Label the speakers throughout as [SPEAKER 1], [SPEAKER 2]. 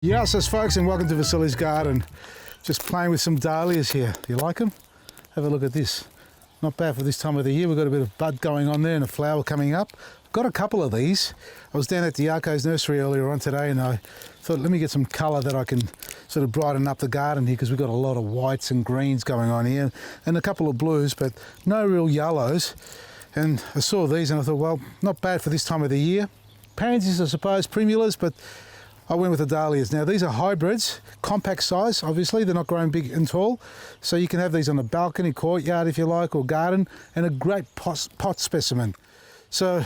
[SPEAKER 1] Yes, folks, and welcome to Vasily's garden. Just playing with some dahlias here. Do you like them? Have a look at this. Not bad for this time of the year. We've got a bit of bud going on there and a flower coming up. Got a couple of these. I was down at the Yarco's nursery earlier on today and I thought, let me get some colour that I can sort of brighten up the garden here, because we've got a lot of whites and greens going on here and a couple of blues, but no real yellows. And I saw these and I thought, well, not bad for this time of the year. Pansies, I suppose, primulas, but I went with the dahlias. Now these are hybrids, compact size, obviously, they're not growing big and tall. So you can have these on a balcony, courtyard if you like, or garden, and a great pot specimen. So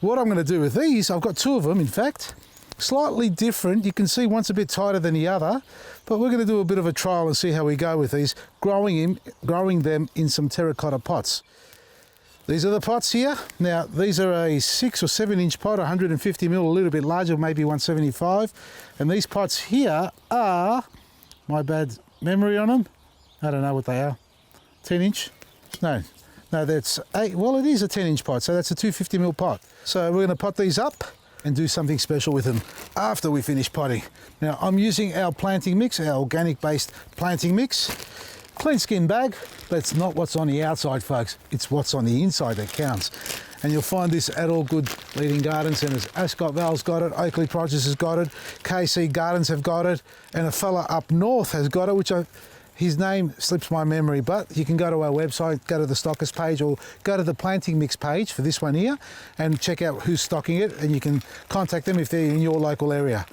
[SPEAKER 1] what I'm gonna do with these, I've got two of them in fact, slightly different. You can see one's a bit tighter than the other, but we're gonna do a bit of a trial and see how we go with these, growing them in some terracotta pots. These are the pots here. Now, these are a 6 or 7 inch pot, 150 mil, a little bit larger, maybe 175. And these pots here are, my bad memory on them, I don't know what they are, 10 inch? No, that's 8, well, it is a 10 inch pot, so that's a 250 mil pot. So we're gonna pot these up and do something special with them after we finish potting. Now, I'm using our planting mix, our organic based planting mix. Clean skin bag, but it's not what's on the outside, folks. It's what's on the inside that counts. And you'll find this at all good leading garden centres. Ascot Val's got it, Oakley Produce has got it, KC Gardens have got it, and a fella up north has got it, which his name slips my memory, but you can go to our website, go to the stockist page, or go to the planting mix page for this one here, and check out who's stocking it, and you can contact them if they're in your local area.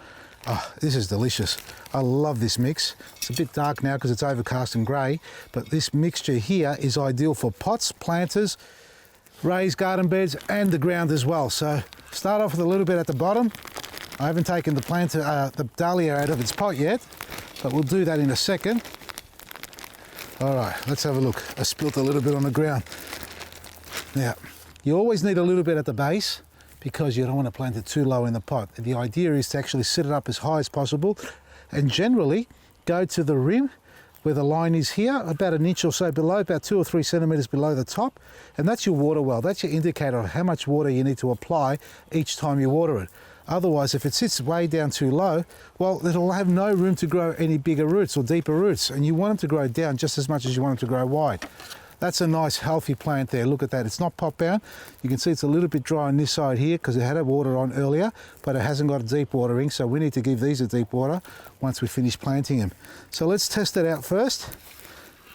[SPEAKER 1] Oh, this is delicious. I love this mix. It's a bit dark now because it's overcast and grey, but this mixture here is ideal for pots, planters, raised garden beds, and the ground as well. So start off with a little bit at the bottom. I haven't taken the dahlia out of its pot yet, but we'll do that in a second. All right, let's have a look. I spilt a little bit on the ground. Now, you always need a little bit at the base, because you don't want to plant it too low in the pot. The idea is to actually sit it up as high as possible and generally go to the rim where the line is here, about an inch or so below, about 2 or 3 centimetres below the top, and that's your water well. That's your indicator of how much water you need to apply each time you water it. Otherwise, if it sits way down too low, well, it'll have no room to grow any bigger roots or deeper roots, and you want them to grow down just as much as you want them to grow wide. That's a nice healthy plant there. Look at that. It's not pot bound. You can see it's a little bit dry on this side here because it had a water on earlier, but it hasn't got a deep watering, so we need to give these a deep water once we finish planting them. So let's test it out first.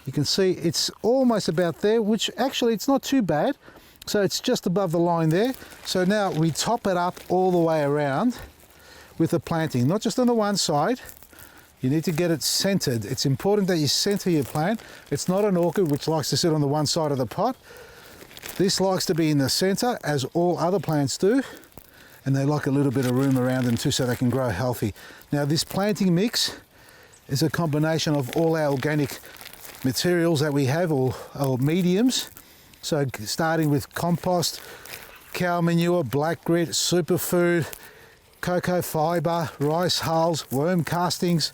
[SPEAKER 1] You can see it's almost about there, which actually it's not too bad. So it's just above the line there. So now we top it up all the way around with the planting, not just on the one side. You need to get it centered. It's important that you center your plant. It's not an orchid which likes to sit on the one side of the pot. This likes to be in the center, as all other plants do, and they like a little bit of room around them too so they can grow healthy. Now this planting mix is a combination of all our organic materials that we have, or mediums. So starting with compost, cow manure, black grit, superfood, cocoa fibre, rice hulls, worm castings,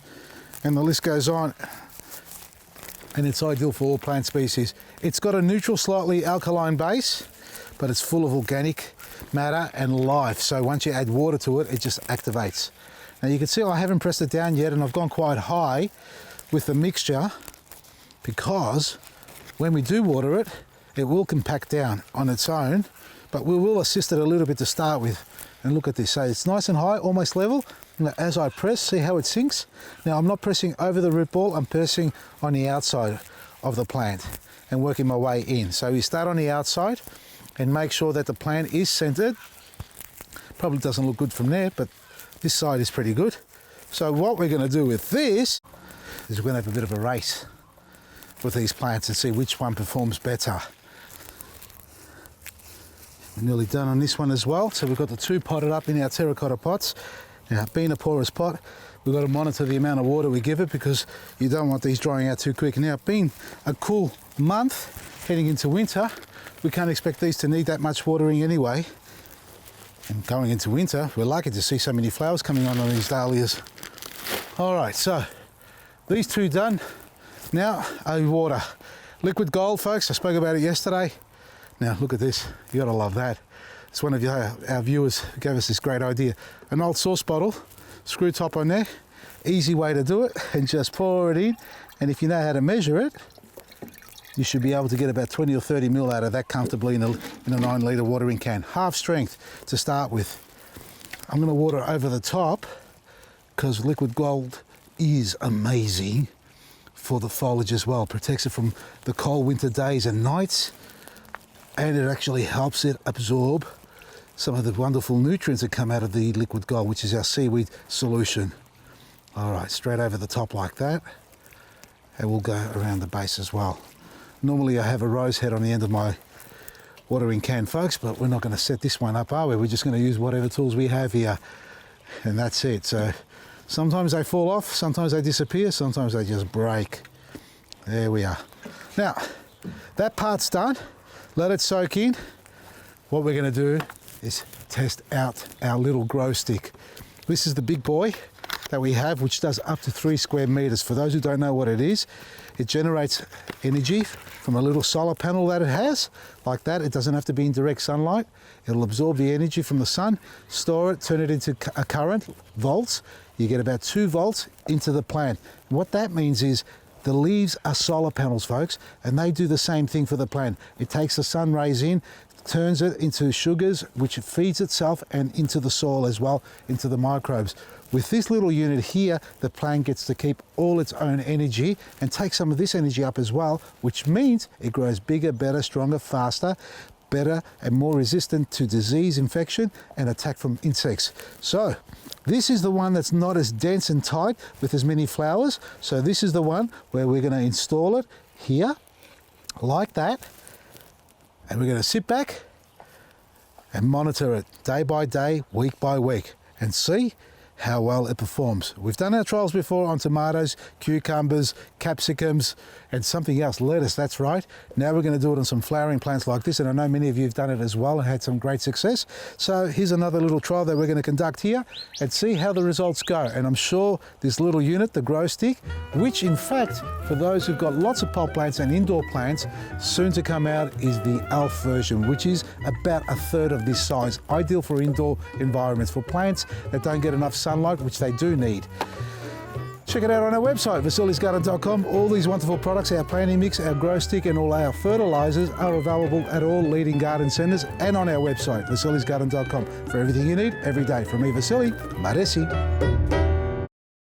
[SPEAKER 1] and the list goes on. And it's ideal for all plant species. It's got a neutral, slightly alkaline base, but it's full of organic matter and life. So once you add water to it, it just activates. Now you can see I haven't pressed it down yet, and I've gone quite high with the mixture, because when we do water it, it will compact down on its own, but we will assist it a little bit to start with. And look at this, so it's nice and high, almost level. Now, as I press, see how it sinks? Now I'm not pressing over the root ball, I'm pressing on the outside of the plant and working my way in. So we start on the outside and make sure that the plant is centered. Probably doesn't look good from there, but this side is pretty good. So what we're gonna do with this is we're gonna have a bit of a race with these plants and see which one performs better. We're nearly done on this one as well. So we've got the two potted up in our terracotta pots. Now, being a porous pot, we've got to monitor the amount of water we give it, because you don't want these drying out too quick. Now, being a cool month heading into winter, we can't expect these to need that much watering anyway. And going into winter, we're lucky to see so many flowers coming on these dahlias. All right, so these two done. Now, water. Liquid gold, folks. I spoke about it yesterday. Now look at this, you gotta love that. It's one of our viewers who gave us this great idea. An old sauce bottle, screw top on there, easy way to do it, and just pour it in. And if you know how to measure it, you should be able to get about 20 or 30 ml out of that comfortably in a 9 litre watering can. Half strength to start with. I'm going to water over the top because liquid gold is amazing for the foliage as well. Protects it from the cold winter days and nights, and it actually helps it absorb some of the wonderful nutrients that come out of the liquid gold, which is our seaweed solution. All right, straight over the top like that, and we'll go around the base as well. Normally I have a rose head on the end of my watering can, folks, but we're not going to set this one up, are we? We're just going to use whatever tools we have here, and that's it. So sometimes they fall off, sometimes they disappear, sometimes they just break. There we are. Now, that part's done. Let it soak in. What we're going to do is test out our little GroStik. This is the big boy that we have, which does up to 3 square meters. For those who don't know what it is, it generates energy from a little solar panel that it has, like that. It doesn't have to be in direct sunlight. It'll absorb the energy from the sun, store it, turn it into a current, volts. You get about 2 volts into the plant. And what that means is the leaves are solar panels, folks, and they do the same thing for the plant. It takes the sun rays in, turns it into sugars, which it feeds itself, and into the soil as well, into the microbes. With this little unit here, the plant gets to keep all its own energy and take some of this energy up as well, which means it grows bigger, better, stronger, faster, better and more resistant to disease, infection and attack from insects. So this is the one that's not as dense and tight with as many flowers. So this is the one where we're going to install it here like that, and we're going to sit back and monitor it day by day, week by week, and see how well it performs. We've done our trials before on tomatoes, cucumbers, capsicums, and something else, lettuce, that's right. Now we're going to do it on some flowering plants like this, and I know many of you have done it as well and had some great success. So here's another little trial that we're going to conduct here and see how the results go. And I'm sure this little unit, the GroStik, which in fact, for those who've got lots of pot plants and indoor plants, soon to come out is the Elf version, which is about 1/3 of this size, ideal for indoor environments, for plants that don't get enough sunlight, which they do need. Check it out on our website, vasilisgarden.com. All these wonderful products, our planting mix, our GroStik and all our fertilizers are available at all leading garden centers and on our website, vasilisgarden.com, for everything you need every day. From me, Vasili, Maresi.